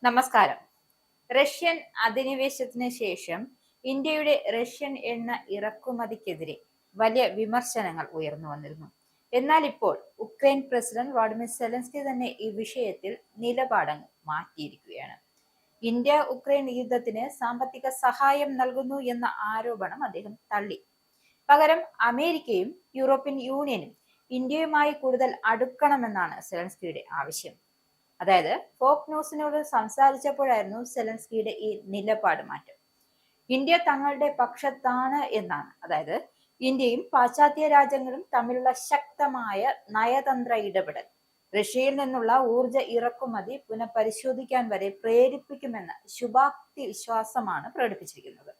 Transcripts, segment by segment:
നമസ്കാരം. റഷ്യൻ അധിനിവേശത്തിന് ശേഷം ഇന്ത്യയുടെ റഷ്യൻ എണ്ണ ഇറക്കുമതിക്കെതിരെ വലിയ വിമർശനങ്ങൾ ഉയർന്നു വന്നിരുന്നു. എന്നാൽ ഇപ്പോൾ ഉക്രൈൻ പ്രസിഡന്റ് വ്ളാഡിമിർ സെലൻസ്കി തന്നെ ഈ വിഷയത്തിൽ നിലപാടങ്ങ് മാറ്റിയിരിക്കുകയാണ്. ഇന്ത്യ ഉക്രൈൻ യുദ്ധത്തിന് സാമ്പത്തിക സഹായം നൽകുന്നു എന്ന ആരോപണം അദ്ദേഹം തള്ളി. പകരം അമേരിക്കയും യൂറോപ്യൻ യൂണിയനും ഇന്ത്യയുമായി കൂടുതൽ അടുക്കണമെന്നാണ് സെലൻസ്കിയുടെ ആവശ്യം. അതായത് ഫോക്സ് ന്യൂസിനോട് സംസാരിച്ചപ്പോഴായിരുന്നു സെലൻസ്കിയുടെ ഈ നിലപാട് മാറ്റം. ഇന്ത്യ തങ്ങളുടെ പക്ഷത്താണ് എന്നാണ്. അതായത് ഇന്ത്യയും പാശ്ചാത്യ രാജ്യങ്ങളും തമ്മിലുള്ള ശക്തമായ നയതന്ത്ര ഇടപെടൽ റഷ്യയിൽ നിന്നുള്ള ഊർജ ഇറക്കുമതി പുനഃപരിശോധിക്കാൻ വരെ പ്രേരിപ്പിക്കുമെന്ന ശുഭാപ്തി വിശ്വാസമാണ് പ്രകടിപ്പിച്ചിരിക്കുന്നത്.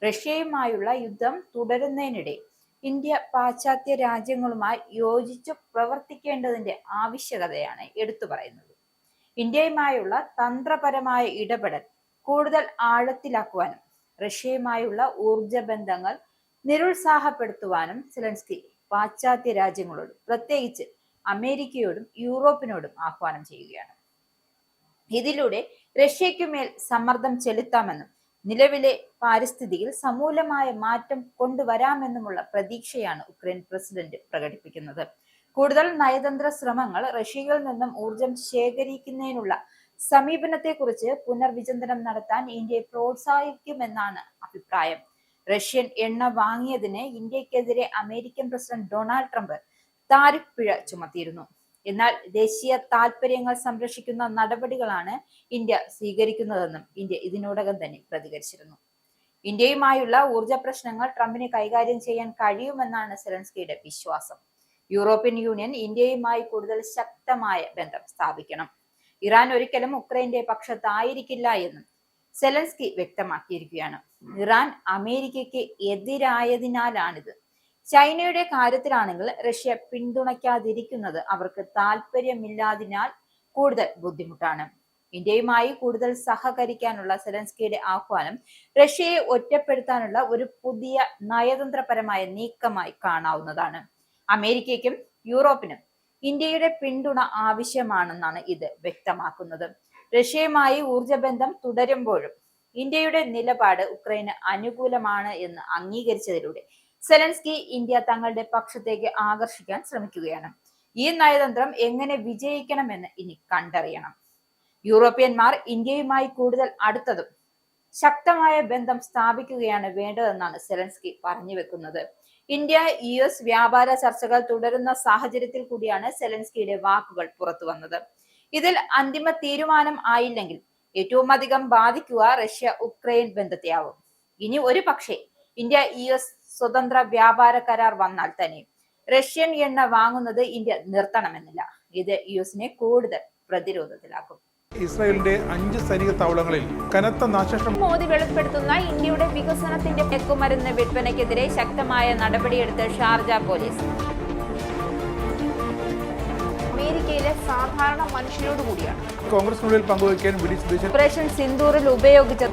റഷ്യയുമായുള്ള യുദ്ധം തുടരുന്നതിനിടെ ഇന്ത്യ പാശ്ചാത്യ രാജ്യങ്ങളുമായി യോജിച്ചു പ്രവർത്തിക്കേണ്ടതിന്റെ ആവശ്യകതയാണ് എടുത്തു പറയുന്നത്. ഇന്ത്യയുമായുള്ള തന്ത്രപരമായ ഇടപെടൽ കൂടുതൽ ആഴത്തിലാക്കുവാനും റഷ്യയുമായുള്ള ഊർജ ബന്ധങ്ങൾ നിരുത്സാഹപ്പെടുത്തുവാനും സെലൻസ്കി പാശ്ചാത്യ രാജ്യങ്ങളോടും പ്രത്യേകിച്ച് അമേരിക്കയോടും യൂറോപ്പിനോടും ആഹ്വാനം ചെയ്യുകയാണ്. ഇതിലൂടെ റഷ്യയ്ക്കുമേൽ സമ്മർദ്ദം ചെലുത്താമെന്നും നിലവിലെ പാരിസ്ഥിതിയിൽ സമൂലമായ മാറ്റം കൊണ്ടുവരാമെന്നുമുള്ള പ്രതീക്ഷയാണ് ഉക്രൈൻ പ്രസിഡന്റ് പ്രകടിപ്പിക്കുന്നത്. കൂടുതൽ നയതന്ത്ര ശ്രമങ്ങൾ റഷ്യയിൽ നിന്നും ഊർജം ശേഖരിക്കുന്നതിനുള്ള സമീപനത്തെക്കുറിച്ച് പുനർവിചിന്തനം നടത്താൻ ഇന്ത്യയെ പ്രോത്സാഹിപ്പിക്കുമെന്നാണ് അഭിപ്രായം. റഷ്യൻ എണ്ണ വാങ്ങിയതിന് ഇന്ത്യക്കെതിരെ American president Donald Trump tariff പിഴ ചുമത്തിയിരുന്നു. എന്നാൽ ദേശീയ താൽപര്യങ്ങൾ സംരക്ഷിക്കുന്ന നടപടികളാണ് ഇന്ത്യ സ്വീകരിക്കുന്നതെന്നും ഇന്ത്യ ഇതിനോടകം തന്നെ പ്രതികരിച്ചിരുന്നു. ഇന്ത്യയുമായുള്ള ഊർജ പ്രശ്നങ്ങൾ ട്രംപിന് കൈകാര്യം ചെയ്യാൻ കഴിയുമെന്നാണ് സെലൻസ്കിയുടെ വിശ്വാസം. യൂറോപ്യൻ യൂണിയൻ ഇന്ത്യയുമായി കൂടുതൽ ശക്തമായ ബന്ധം സ്ഥാപിക്കണം. ഇറാൻ ഒരിക്കലും ഉക്രൈന്റെ പക്ഷത്തായിരിക്കില്ല എന്നും സെലൻസ്കി വ്യക്തമാക്കിയിരിക്കുകയാണ്. ഇറാൻ അമേരിക്കയ്ക്ക് എതിരായതിനാലാണിത്. ചൈനയുടെ കാര്യത്തിലാണെങ്കിൽ റഷ്യ പിന്തുണയ്ക്കാതിരിക്കുന്നത് അവർക്ക് താല്പര്യമില്ലാതിനാൽ കൂടുതൽ ബുദ്ധിമുട്ടാണ്. ഇന്ത്യയുമായി കൂടുതൽ സഹകരിക്കാനുള്ള സെലൻസ്കിയുടെ ആഹ്വാനം റഷ്യയെ ഒറ്റപ്പെടുത്താനുള്ള ഒരു പുതിയ നയതന്ത്രപരമായ നീക്കമായി കാണാവുന്നതാണ്. അമേരിക്കയ്ക്കും യൂറോപ്പിനും ഇന്ത്യയുടെ പിന്തുണ ആവശ്യമാണെന്നാണ് ഇത് വ്യക്തമാക്കുന്നത്. റഷ്യയുമായി ഊർജബന്ധം തുടരുമ്പോഴും ഇന്ത്യയുടെ നിലപാട് ഉക്രൈന് അനുകൂലമാണ് എന്ന് അംഗീകരിച്ചതിലൂടെ സെലൻസ്കി ഇന്ത്യ തങ്ങളുടെ പക്ഷത്തേക്ക് ആകർഷിക്കാൻ ശ്രമിക്കുകയാണ്. ഈ നയതന്ത്രം എങ്ങനെ വിജയിക്കണമെന്ന് ഇനി കണ്ടറിയണം. യൂറോപ്യന്മാർ ഇന്ത്യയുമായി കൂടുതൽ അടുത്തതും ശക്തമായ ബന്ധം സ്ഥാപിക്കുകയാണ് വേണ്ടതെന്നാണ് സെലൻസ്കി പറഞ്ഞു വെക്കുന്നത്. ഇന്ത്യ US വ്യാപാര ചർച്ചകൾ തുടരുന്ന സാഹചര്യത്തിൽ കൂടിയാണ് സെലൻസ്കിയുടെ വാക്കുകൾ പുറത്തു വന്നത്. ഇതിൽ അന്തിമ തീരുമാനം ആയില്ലെങ്കിൽ ഏറ്റവും അധികം ബാധിക്കുക റഷ്യ ഉക്രൈൻ ബന്ധത്തെയാവും. ഇനി ഒരു പക്ഷേ ഇന്ത്യ US സ്വതന്ത്ര വ്യാപാര കരാർ വന്നാൽ തന്നെ റഷ്യൻ എണ്ണ വാങ്ങുന്നത് ഇന്ത്യ നിർത്തണമെന്നില്ല. ഇത് US കൂടുതൽ പ്രതിരോധത്തിലാക്കും. ഇസ്രായേലിന്റെ 5 സൈനിക താവളങ്ങളിൽ കനത്ത നാശനഷ്ടം. മോദി വെളിപ്പെടുത്തുന്ന ഇന്ത്യയുടെ വികസനത്തിന്റെ മയക്കുമരുന്ന് വിൽപ്പനയ്ക്കെതിരെ ശക്തമായ നടപടിയെടുത്ത് ഷാർജ പോലീസ്. അമേരിക്കയിലെ സാധാരണ മനുഷ്യരോട് കൂടിയാണ് കോൺഗ്രസിനുള്ളിൽ പങ്കുവയ്ക്കാൻ ഓപ്പറേഷൻ സിന്ദൂറിൽ ഉപയോഗിച്ച